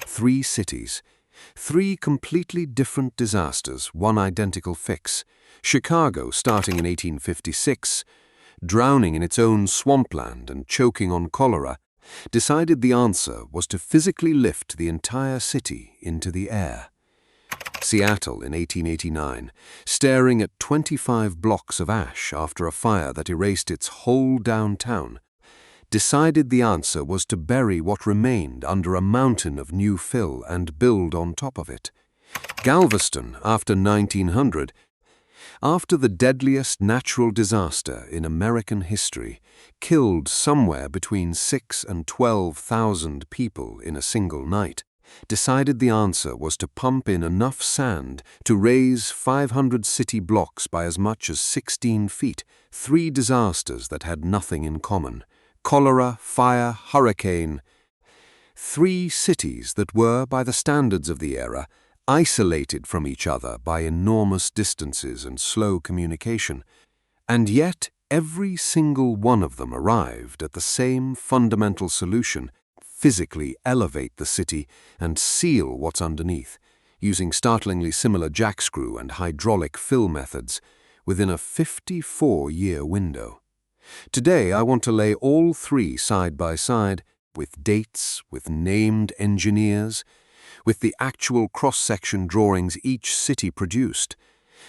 Three cities. Three completely different disasters, one identical fix. Chicago, starting in 1856, drowning in its own swampland and choking on cholera, decided the answer was to physically lift the entire city into the air. Seattle in 1889, staring at 25 blocks of ash after a fire that erased its whole downtown, decided the answer was to bury what remained under a mountain of new fill and build on top of it. Galveston, after 1900, after the deadliest natural disaster in American history, killed somewhere between 6,000 and 12,000 people in a single night, decided the answer was to pump in enough sand to raise 500 city blocks by as much as 16 feet, three disasters that had nothing in common. Cholera, fire, hurricane. Three cities that were, by the standards of the era, isolated from each other by enormous distances and slow communication, and yet every single one of them arrived at the same fundamental solution: physically elevate the city and seal what's underneath, using startlingly similar jackscrew and hydraulic fill methods within a 54-year window. Today I want to lay all three side by side, with dates, with named engineers, with the actual cross-section drawings each city produced,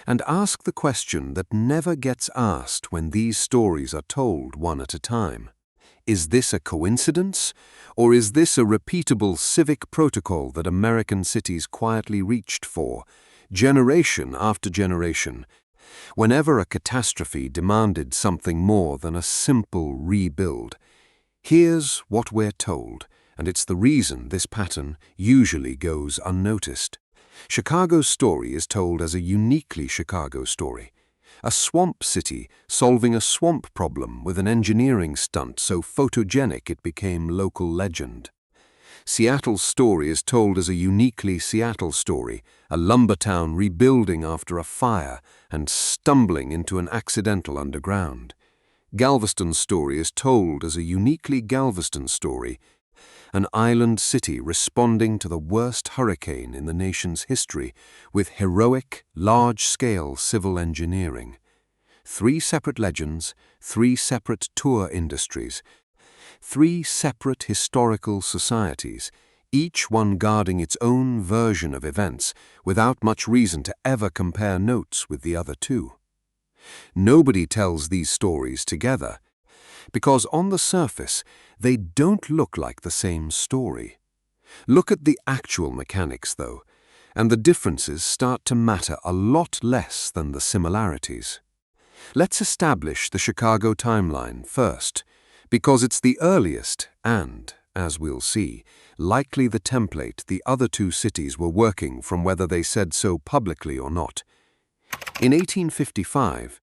and ask the question that never gets asked when these stories are told one at a time. Is this a coincidence, or is this a repeatable civic protocol that American cities quietly reached for, generation after generation, whenever a catastrophe demanded something more than a simple rebuild? Here's what we're told, and it's the reason this pattern usually goes unnoticed. Chicago's story is told as a uniquely Chicago story. A swamp city solving a swamp problem with an engineering stunt so photogenic it became local legend. Seattle's story is told as a uniquely Seattle story, a lumber town rebuilding after a fire and stumbling into an accidental underground. Galveston's story is told as a uniquely Galveston story, an island city responding to the worst hurricane in the nation's history with heroic, large-scale civil engineering. Three separate legends, three separate tour industries, three separate historical societies, each one guarding its own version of events without much reason to ever compare notes with the other two. Nobody tells these stories together, because on the surface they don't look like the same story. Look at the actual mechanics, though, and the differences start to matter a lot less than the similarities. Let's establish the Chicago timeline first, because it's the earliest and, as we'll see, likely the template the other two cities were working from, whether they said so publicly or not. In 1855,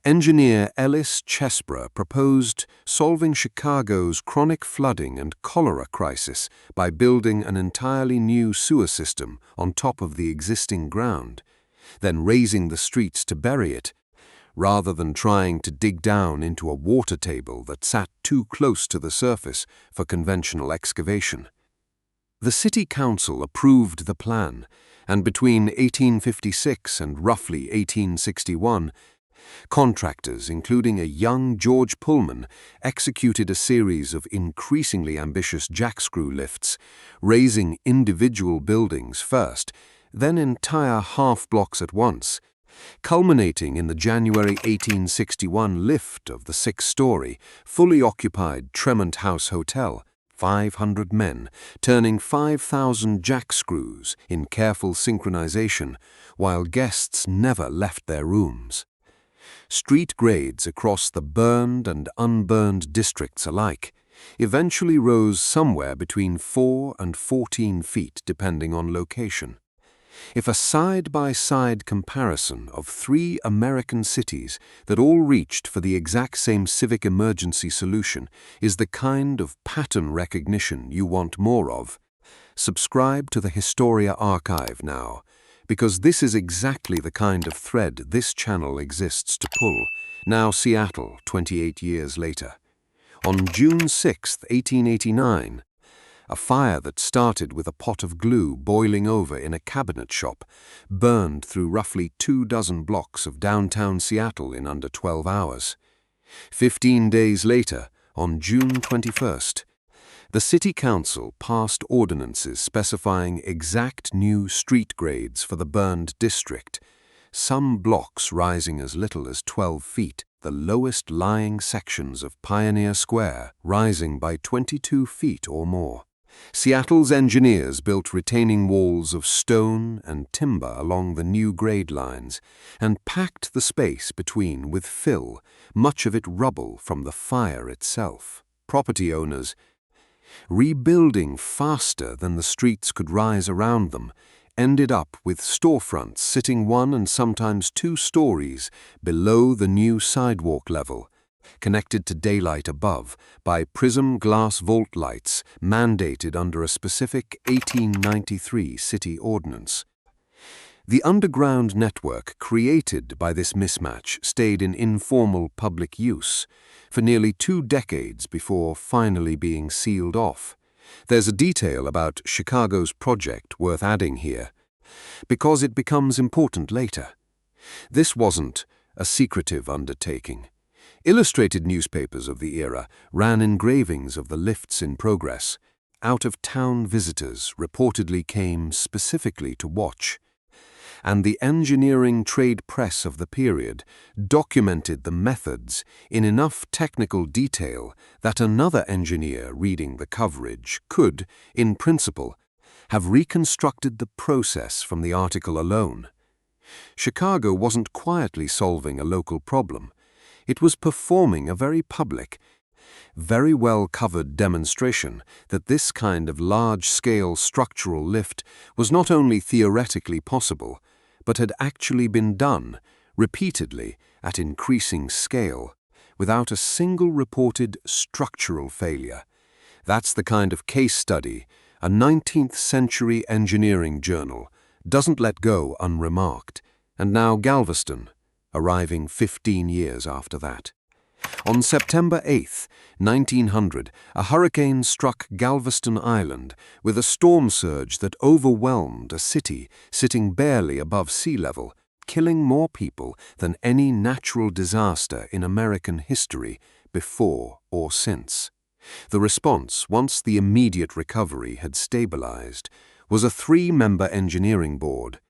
engineer Ellis Chesbrough proposed solving Chicago's chronic flooding and cholera crisis by building an entirely new sewer system on top of the existing ground, then raising the streets to bury it, rather than trying to dig down into a water table that sat too close to the surface for conventional excavation. The city council approved the plan, and between 1856 and roughly 1861, contractors, including a young George Pullman, executed a series of increasingly ambitious jackscrew lifts, raising individual buildings first, then entire half-blocks at once, culminating in the January 1861 lift of the 6-story, fully occupied Tremont House Hotel, 500 men, turning 5,000 jackscrews in careful synchronization while guests never left their rooms. Street grades across the burned and unburned districts alike eventually rose somewhere between 4 and 14 feet depending on location. If a side-by-side comparison of three American cities that all reached for the exact same civic emergency solution is the kind of pattern recognition you want more of, subscribe to the Historia Archive now, because this is exactly the kind of thread this channel exists to pull. Now Seattle, 28 years later. On June 6, 1889, A fire that started with a pot of glue boiling over in a cabinet shop burned through roughly 24 blocks of downtown Seattle in under 12 hours. 15 days later, on June 21st, the City Council passed ordinances specifying exact new street grades for the burned district, some blocks rising as little as 12 feet, the lowest lying sections of Pioneer Square rising by 22 feet or more. Seattle's engineers built retaining walls of stone and timber along the new grade lines and packed the space between with fill, much of it rubble from the fire itself. Property owners, rebuilding faster than the streets could rise around them, ended up with storefronts sitting 1 and sometimes 2 stories below the new sidewalk level, connected to daylight above by prism glass vault lights mandated under a specific 1893 city ordinance. The underground network created by this mismatch stayed in informal public use for nearly 2 decades before finally being sealed off. There's a detail about Chicago's project worth adding here, because it becomes important later. This wasn't a secretive undertaking. Illustrated newspapers of the era ran engravings of the lifts in progress. Out-of-town visitors reportedly came specifically to watch, and the engineering trade press of the period documented the methods in enough technical detail that another engineer reading the coverage could, in principle, have reconstructed the process from the article alone. Chicago wasn't quietly solving a local problem. It was performing a very public, very well-covered demonstration that this kind of large-scale structural lift was not only theoretically possible, but had actually been done, repeatedly, at increasing scale, without a single reported structural failure. That's the kind of case study a 19th-century engineering journal doesn't let go unremarked, and now Galveston, arriving 15 years after that. On September 8, 1900, a hurricane struck Galveston Island with a storm surge that overwhelmed a city sitting barely above sea level, killing more people than any natural disaster in American history before or since. The response, once the immediate recovery had stabilized, was a 3-member engineering board.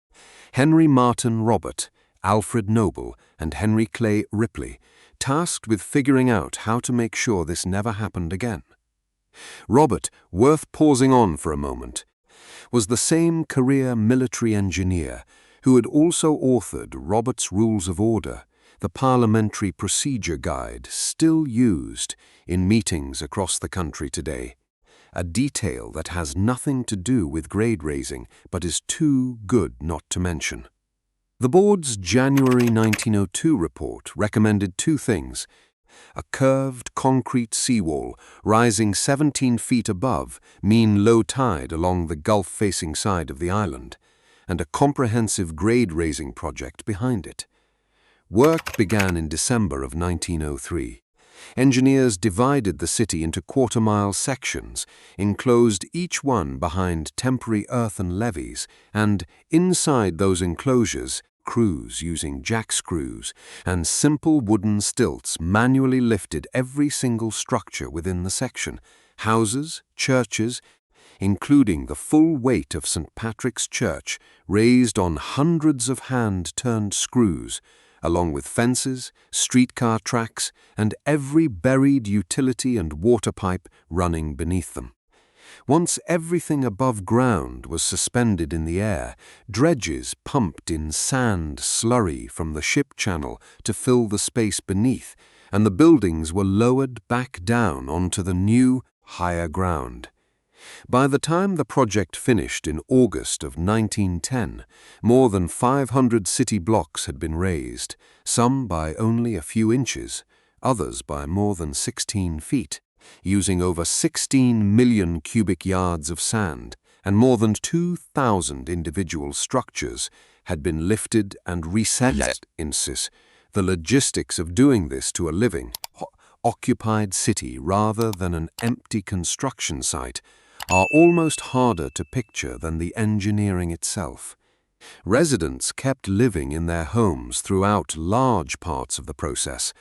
Henry Martin Robert, Alfred Noble, and Henry Clay Ripley, tasked with figuring out how to make sure this never happened again. Robert, worth pausing on for a moment, was the same career military engineer who had also authored Robert's Rules of Order, the parliamentary procedure guide still used in meetings across the country today, a detail that has nothing to do with grade raising but is too good not to mention. The board's January 1902 report recommended 2 things: a curved concrete seawall rising 17 feet above mean low tide along the Gulf-facing side of the island, and a comprehensive grade-raising project behind it. Work began in December of 1903. Engineers divided the city into quarter-mile sections, enclosed each one behind temporary earthen levees, and inside those enclosures, crews using jackscrews and simple wooden stilts manually lifted every single structure within the section, houses, churches, including the full weight of St. Patrick's Church, raised on hundreds of hand-turned screws, along with fences, streetcar tracks, and every buried utility and water pipe running beneath them. Once everything above ground was suspended in the air, dredges pumped in sand slurry from the ship channel to fill the space beneath, and the buildings were lowered back down onto the new, higher ground. By the time the project finished in August of 1910, more than 500 city blocks had been raised, some by only a few inches, others by more than 16 feet, using over 16 million cubic yards of sand, and more than 2,000 individual structures had been lifted and reset. The logistics of doing this to a living, occupied city rather than an empty construction site are almost harder to picture than the engineering itself. Residents kept living in their homes throughout large parts of the process,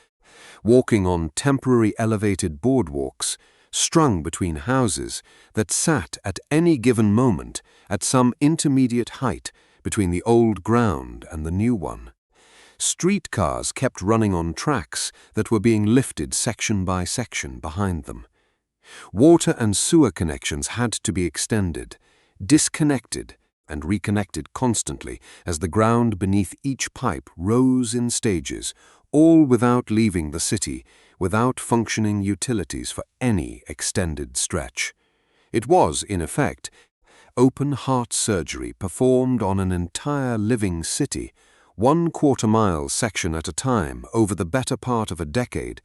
walking on temporary elevated boardwalks strung between houses that sat at any given moment at some intermediate height between the old ground and the new one. Streetcars kept running on tracks that were being lifted section by section behind them. Water and sewer connections had to be extended, disconnected, and reconnected constantly as the ground beneath each pipe rose in stages, all without leaving the city, without functioning utilities for any extended stretch. It was, in effect, open-heart surgery performed on an entire living city, 1/4 mile section at a time over the better part of a decade,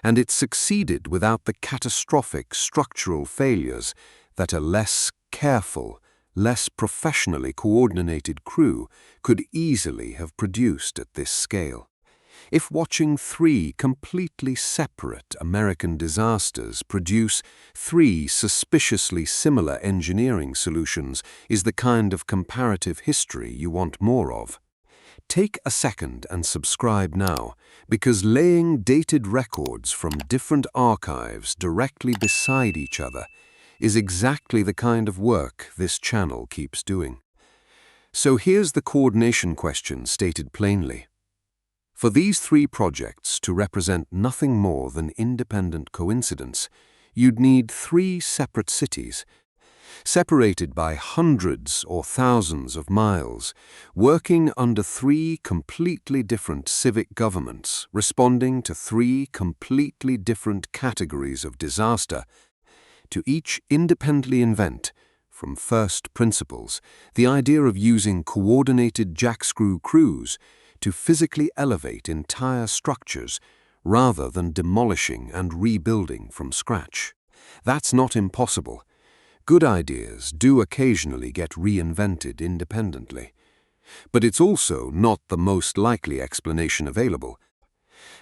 and it succeeded without the catastrophic structural failures that a less careful, less professionally coordinated crew could easily have produced at this scale. If watching 3 completely separate American disasters produce 3 suspiciously similar engineering solutions is the kind of comparative history you want more of, take a second and subscribe now, because laying dated records from different archives directly beside each other is exactly the kind of work this channel keeps doing. So here's the coordination question stated plainly. For these 3 projects to represent nothing more than independent coincidence, you'd need 3 separate cities, separated by hundreds or thousands of miles, working under 3 completely different civic governments, responding to 3 completely different categories of disaster, to each independently invent, from first principles, the idea of using coordinated jackscrew crews to physically elevate entire structures rather than demolishing and rebuilding from scratch. That's not impossible. Good ideas do occasionally get reinvented independently. But it's also not the most likely explanation available.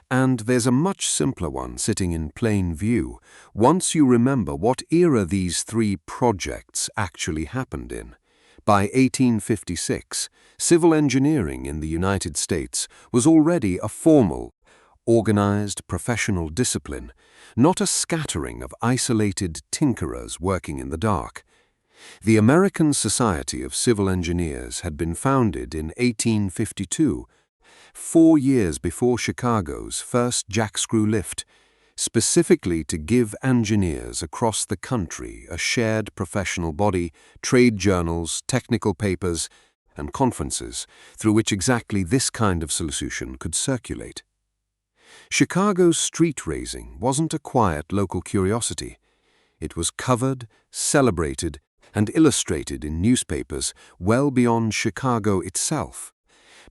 And there's a much simpler one sitting in plain view once you remember what era these 3 projects actually happened in. By 1856, civil engineering in the United States was already a formal, organized professional discipline, not a scattering of isolated tinkerers working in the dark. The American Society of Civil Engineers had been founded in 1852, 4 years before Chicago's first jackscrew lift, specifically to give engineers across the country a shared professional body, trade journals, technical papers, and conferences through which exactly this kind of solution could circulate. Chicago's street raising wasn't a quiet local curiosity. It was covered, celebrated, and illustrated in newspapers well beyond Chicago itself,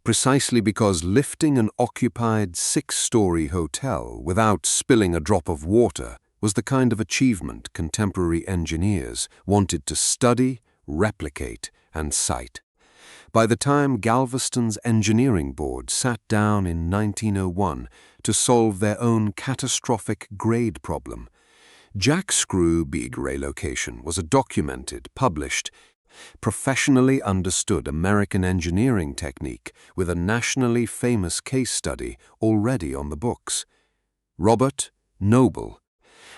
precisely because lifting an occupied 6-story hotel without spilling a drop of water was the kind of achievement contemporary engineers wanted to study, replicate, and cite. By the time Galveston's engineering board sat down in 1901 to solve their own catastrophic grade problem, jackscrew bead relocation was a documented, published, professionally understood American engineering technique with a nationally famous case study already on the books. Robert, Noble,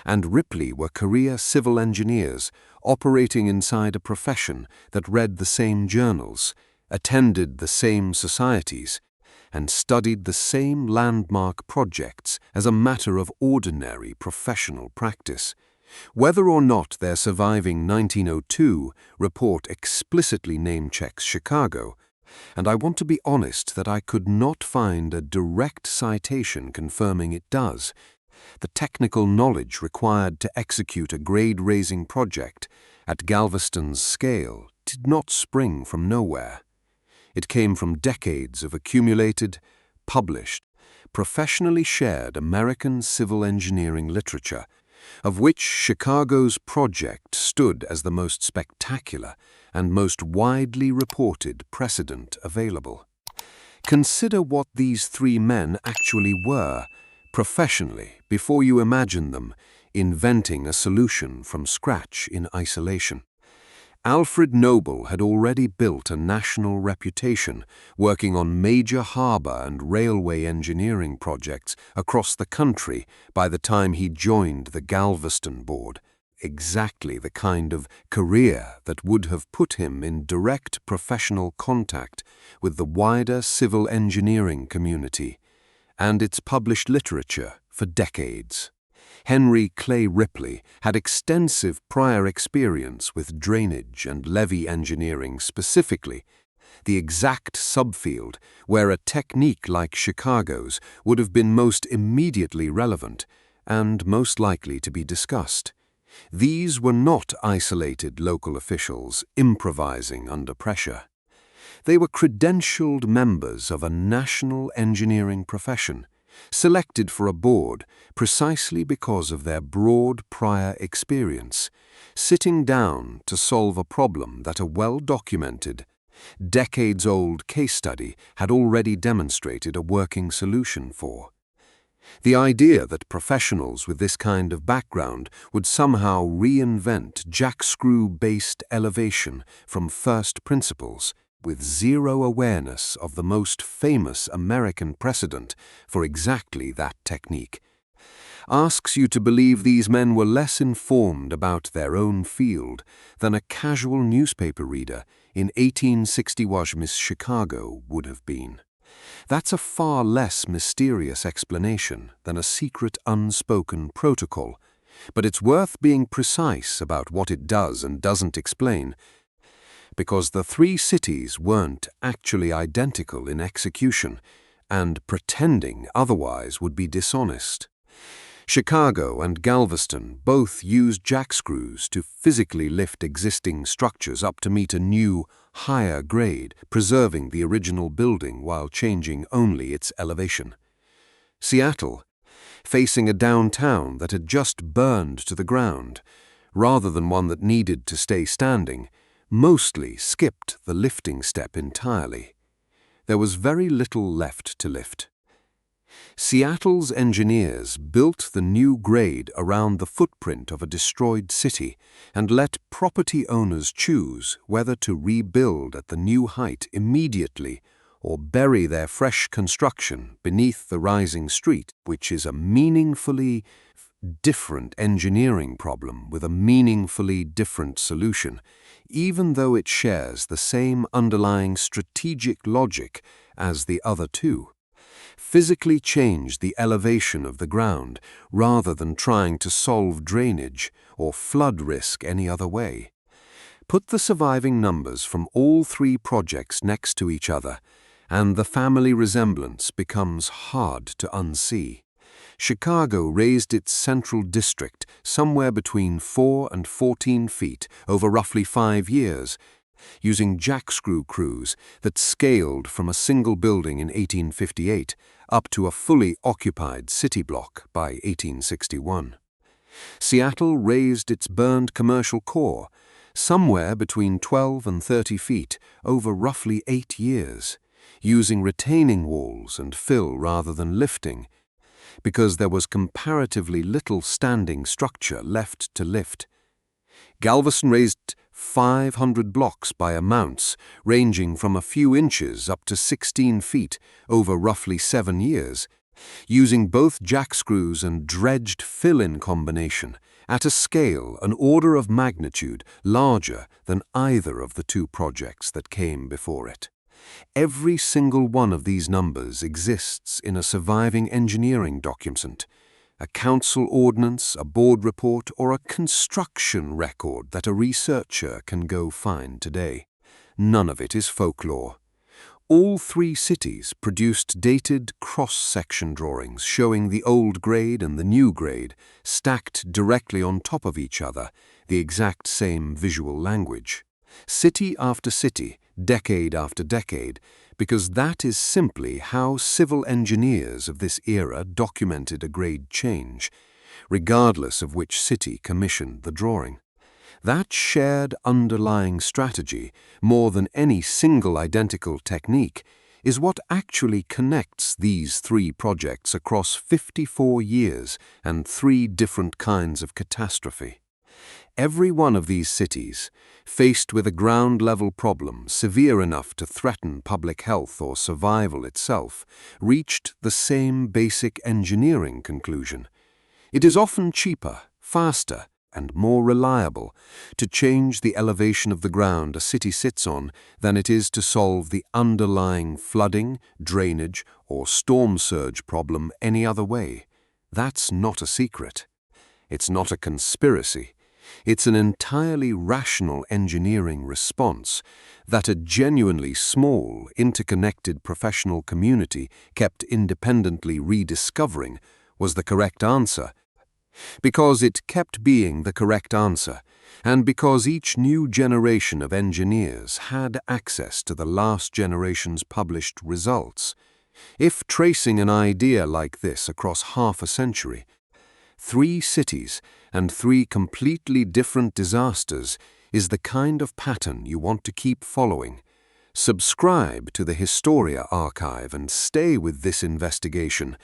and Ripley were career civil engineers operating inside a profession that read the same journals, attended the same societies, and studied the same landmark projects as a matter of ordinary professional practice. Whether or not their surviving 1902 report explicitly name-checks Chicago, and I want to be honest that I could not find a direct citation confirming it does, the technical knowledge required to execute a grade-raising project at Galveston's scale did not spring from nowhere. It came from decades of accumulated, published, professionally shared American civil engineering literature, of which Chicago's project stood as the most spectacular and most widely reported precedent available. Consider what these 3 men actually were, professionally, before you imagine them inventing a solution from scratch in isolation. Alfred Noble had already built a national reputation working on major harbor and railway engineering projects across the country by the time he joined the Galveston board, exactly the kind of career that would have put him in direct professional contact with the wider civil engineering community and its published literature for decades. Henry Clay Ripley had extensive prior experience with drainage and levee engineering specifically, the exact subfield where a technique like Chicago's would have been most immediately relevant and most likely to be discussed. These were not isolated local officials improvising under pressure. They were credentialed members of a national engineering profession, selected for a board precisely because of their broad prior experience, sitting down to solve a problem that a well-documented, decades-old case study had already demonstrated a working solution for. The idea that professionals with this kind of background would somehow reinvent jackscrew-based elevation from first principles with zero awareness of the most famous American precedent for exactly that technique, asks you to believe these men were less informed about their own field than a casual newspaper reader in 1861's Chicago would have been. That's a far less mysterious explanation than a secret unspoken protocol, but it's worth being precise about what it does and doesn't explain, because the three cities weren't actually identical in execution, and pretending otherwise would be dishonest. Chicago and Galveston both used jackscrews to physically lift existing structures up to meet a new, higher grade, preserving the original building while changing only its elevation. Seattle, facing a downtown that had just burned to the ground, rather than one that needed to stay standing, mostly skipped the lifting step entirely. There was very little left to lift. Seattle's engineers built the new grade around the footprint of a destroyed city and let property owners choose whether to rebuild at the new height immediately or bury their fresh construction beneath the rising street, which is a meaningfully different engineering problem with a meaningfully different solution, even though it shares the same underlying strategic logic as the other two. Physically change the elevation of the ground rather than trying to solve drainage or flood risk any other way. Put the surviving numbers from all three projects next to each other, and the family resemblance becomes hard to unsee. Chicago raised its central district somewhere between 4 and 14 feet over roughly 5 years, using jackscrew crews that scaled from a single building in 1858 up to a fully occupied city block by 1861. Seattle raised its burned commercial core somewhere between 12 and 30 feet over roughly 8 years, using retaining walls and fill rather than lifting, because there was comparatively little standing structure left to lift. Galveston raised 500 blocks by amounts ranging from a few inches up to 16 feet over roughly 7 years, using both jackscrews and dredged fill-in combination at a scale an order of magnitude larger than either of the two projects that came before it. Every single one of these numbers exists in a surviving engineering document, a council ordinance, a board report, or a construction record that a researcher can go find today. None of it is folklore. All three cities produced dated cross-section drawings showing the old grade and the new grade stacked directly on top of each other, the exact same visual language. City after city, decade after decade, because that is simply how civil engineers of this era documented a grade change, regardless of which city commissioned the drawing. That shared underlying strategy, more than any single identical technique, is what actually connects these three projects across 54 years and three different kinds of catastrophe. Every one of these cities, faced with a ground-level problem severe enough to threaten public health or survival itself, reached the same basic engineering conclusion. It is often cheaper, faster, and more reliable to change the elevation of the ground a city sits on than it is to solve the underlying flooding, drainage, or storm surge problem any other way. That's not a secret. It's not a conspiracy. It's an entirely rational engineering response that a genuinely small, interconnected professional community kept independently rediscovering was the correct answer. Because it kept being the correct answer, and because each new generation of engineers had access to the last generation's published results. If tracing an idea like this across half a century, 3 cities and 3 completely different disasters is the kind of pattern you want to keep following, subscribe to the Historia archive and stay with this investigation.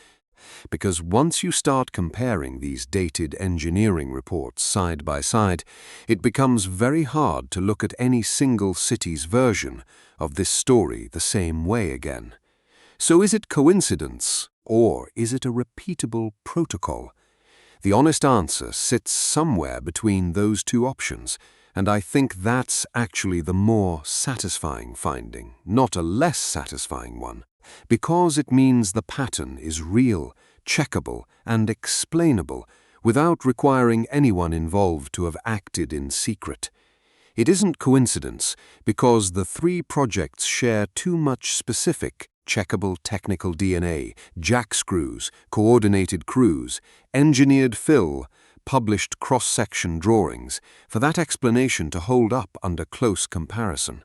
Because once you start comparing these dated engineering reports side by side, it becomes very hard to look at any single city's version of this story the same way again. So is it coincidence, or is it a repeatable protocol? The honest answer sits somewhere between those two options, and I think that's actually the more satisfying finding, not a less satisfying one, because it means the pattern is real, checkable, and explainable without requiring anyone involved to have acted in secret. It isn't coincidence because the 3 projects share too much specific, checkable technical DNA, jackscrews, coordinated crews, engineered fill, published cross-section drawings, for that explanation to hold up under close comparison.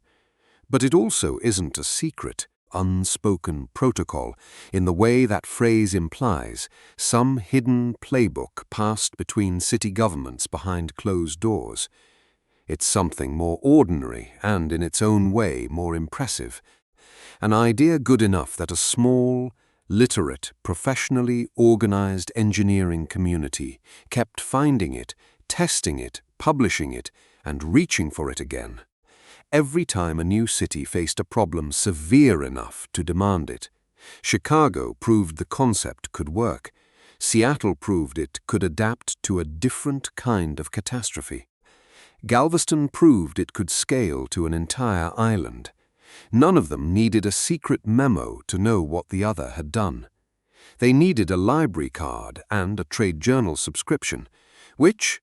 But it also isn't a secret, unspoken protocol in the way that phrase implies, some hidden playbook passed between city governments behind closed doors. It's something more ordinary and, in its own way, more impressive. An idea good enough that a small, literate, professionally organized engineering community kept finding it, testing it, publishing it, and reaching for it again. Every time a new city faced a problem severe enough to demand it. Chicago proved the concept could work. Seattle proved it could adapt to a different kind of catastrophe. Galveston proved it could scale to an entire island. None of them needed a secret memo to know what the other had done. They needed a library card and a trade journal subscription, which,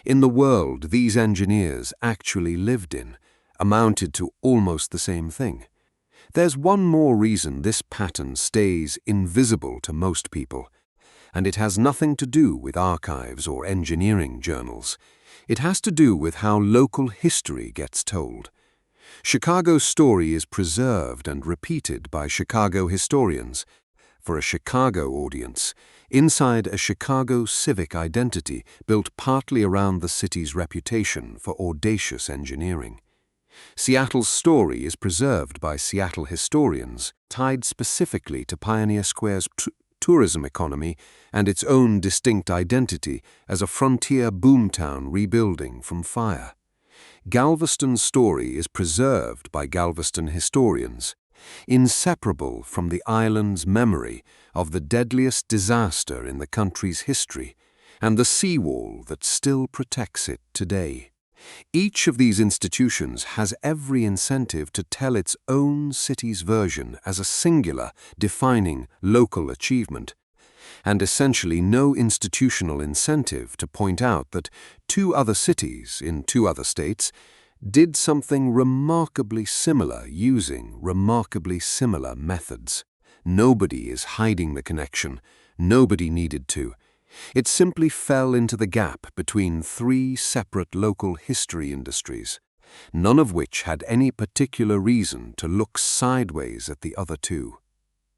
in the world these engineers actually lived in, amounted to almost the same thing. There's one more reason this pattern stays invisible to most people, and it has nothing to do with archives or engineering journals. It has to do with how local history gets told. Chicago's story is preserved and repeated by Chicago historians. For a Chicago audience, inside a Chicago civic identity built partly around the city's reputation for audacious engineering. Seattle's story is preserved by Seattle historians, tied specifically to Pioneer Square's tourism economy and its own distinct identity as a frontier boomtown rebuilding from fire. Galveston's story is preserved by Galveston historians, inseparable from the island's memory of the deadliest disaster in the country's history and the seawall that still protects it today. Each of these institutions has every incentive to tell its own city's version as a singular, defining local achievement, and essentially no institutional incentive to point out that 2 other cities in 2 other states did something remarkably similar using remarkably similar methods. Nobody is hiding the connection. Nobody needed to. It simply fell into the gap between 3 separate local history industries, none of which had any particular reason to look sideways at the other 2.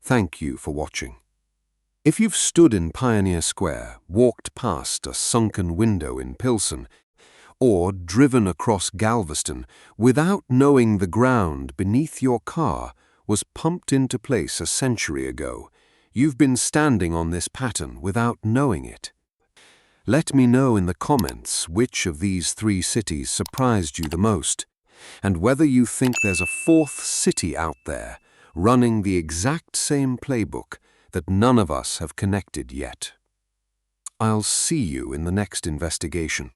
Thank you for watching. If you've stood in Pioneer Square, walked past a sunken window in Pilsen, or driven across Galveston without knowing the ground beneath your car was pumped into place a century ago. You've been standing on this pattern without knowing it. Let me know in the comments which of these 3 cities surprised you the most, and whether you think there's a 4th city out there running the exact same playbook that none of us have connected yet. I'll see you in the next investigation.